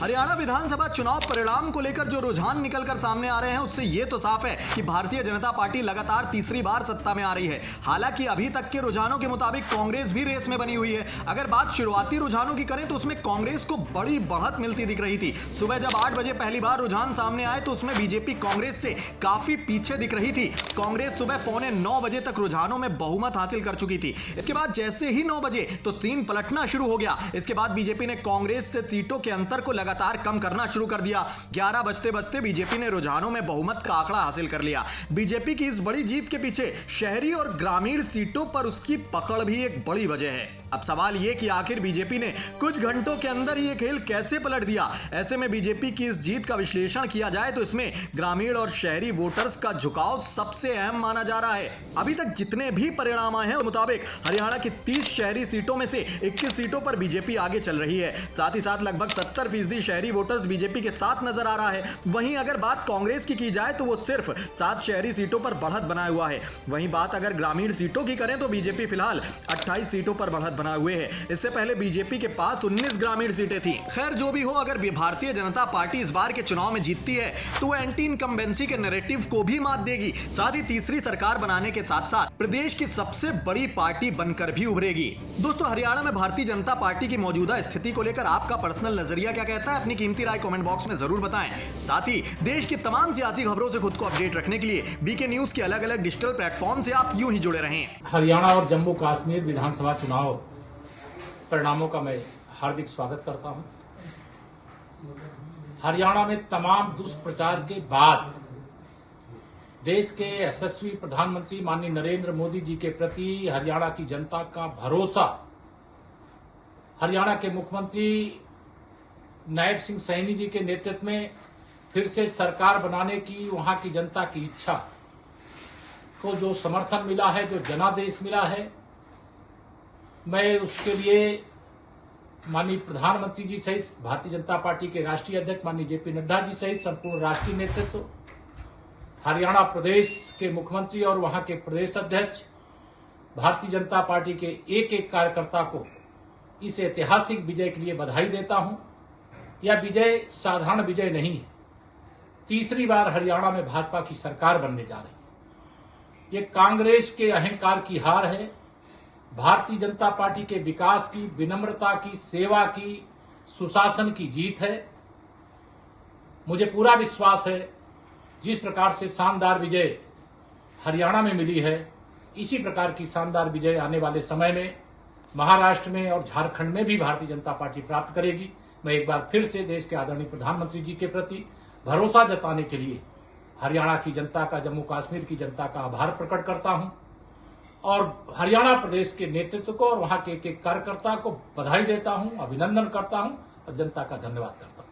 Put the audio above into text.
हरियाणा विधानसभा चुनाव परिणाम को लेकर जो रुझान निकलकर सामने आ रहे हैं उससे ये तो साफ है कि भारतीय जनता पार्टी लगातार तीसरी बार सत्ता में आ रही है। हालांकि अभी तक के रुझानों के मुताबिक कांग्रेस भी रेस में बनी हुई है। अगर बात शुरुआती रुझानों की करें तो उसमें कांग्रेस को बड़ी बढ़त मिलती दिख रही थी। सुबह जब 8 बजे पहली बार रुझान सामने आए तो उसमें बीजेपी कांग्रेस से काफी पीछे दिख रही थी। कांग्रेस सुबह 8:45 बजे तक रुझानों में बहुमत हासिल कर चुकी थी। इसके बाद जैसे ही 9 बजे तो सीन पलटना शुरू हो गया। इसके बाद बीजेपी ने कांग्रेस से सीटों के अंतर को लगातार कम करना शुरू कर दिया। 11 बजते बजते बीजेपी ने रुझानों में बहुमत का आंकड़ा हासिल कर लिया। बीजेपी की इस बड़ी जीत के पीछे शहरी और ग्रामीण सीटों पर उसकी पकड़ भी एक बड़ी वजह है। अब सवाल यह कि आखिर बीजेपी ने कुछ घंटों के अंदर ये खेल कैसे पलट दिया। ऐसे में बीजेपी की इस जीत का विश्लेषण किया जाए तो इसमें ग्रामीण और शहरी वोटर्स का झुकाव सबसे अहम माना जा रहा है। अभी तक जितने भी परिणाम आए हैं उस मुताबिक हरियाणा की 30 शहरी सीटों में से 21 सीटों पर बीजेपी आगे चल रही है। साथ ही साथ लगभग 70% शहरी वोटर्स बीजेपी के साथ नजर आ रहा है। वहीं अगर बात कांग्रेस की जाए तो वो सिर्फ 7 शहरी सीटों पर बढ़त बनाए हुआ है। वहीं बात अगर ग्रामीण सीटों की करें तो बीजेपी फिलहाल 28 सीटों पर बढ़त बनाए हुए है। इससे पहले बीजेपी के पास 19 ग्रामीण सीटें थी। खैर जो भी हो, अगर भारतीय जनता पार्टी इस बार के चुनाव में जीतती है तो वो एंटी इनकम्बेंसी के नैरेटिव को भी मात देगी। साथ ही तीसरी सरकार बनाने के साथ साथ प्रदेश की सबसे बड़ी पार्टी बनकर भी उभरेगी। दोस्तों, हरियाणा में भारतीय जनता पार्टी की मौजूदा स्थिति को लेकर आपका पर्सनल नजरिया क्या कहता है? अपनी कीमती राय कमेंट बॉक्स में जरूर बताएं। साथ ही देश की तमाम सियासी खबरों से खुद को अपडेट रखने के लिए वीके न्यूज के अलग अलग डिजिटल प्लेटफॉर्म से आप यूं ही जुड़े रहें। हरियाणा और जम्मू कश्मीर विधानसभा चुनाव परिणामों का मैं हार्दिक स्वागत करता हूं। हरियाणा में तमाम दुष्प्रचार के बाद देश के यशस्वी प्रधानमंत्री माननीय नरेंद्र मोदी जी के प्रति हरियाणा की जनता का भरोसा, हरियाणा के मुख्यमंत्री नायब सिंह सैनी जी के नेतृत्व में फिर से सरकार बनाने की वहां की जनता की इच्छा को जो समर्थन मिला है, जो जनादेश मिला है, मैं उसके लिए माननीय प्रधानमंत्री जी सहित भारतीय जनता पार्टी के राष्ट्रीय अध्यक्ष माननीय जेपी नड्डा जी सहित संपूर्ण राष्ट्रीय नेतृत्व, हरियाणा प्रदेश के मुख्यमंत्री और वहां के प्रदेश अध्यक्ष, भारतीय जनता पार्टी के एक एक कार्यकर्ता को इस ऐतिहासिक विजय के लिए बधाई देता हूं। यह विजय साधारण विजय नहीं है। तीसरी बार हरियाणा में भाजपा की सरकार बनने जा रही है। ये कांग्रेस के अहंकार की हार है। भारतीय जनता पार्टी के विकास की, विनम्रता की, सेवा की, सुशासन की जीत है। मुझे पूरा विश्वास है जिस प्रकार से शानदार विजय हरियाणा में मिली है, इसी प्रकार की शानदार विजय आने वाले समय में महाराष्ट्र में और झारखंड में भी भारतीय जनता पार्टी प्राप्त करेगी। मैं एक बार फिर से देश के आदरणीय प्रधानमंत्री जी के प्रति भरोसा जताने के लिए हरियाणा की जनता का, जम्मू कश्मीर की जनता का आभार प्रकट करता हूं और हरियाणा प्रदेश के नेतृत्व को और वहां के एक एक कार्यकर्ता को बधाई देता हूं, अभिनंदन करता हूं और जनता का धन्यवाद करता हूं।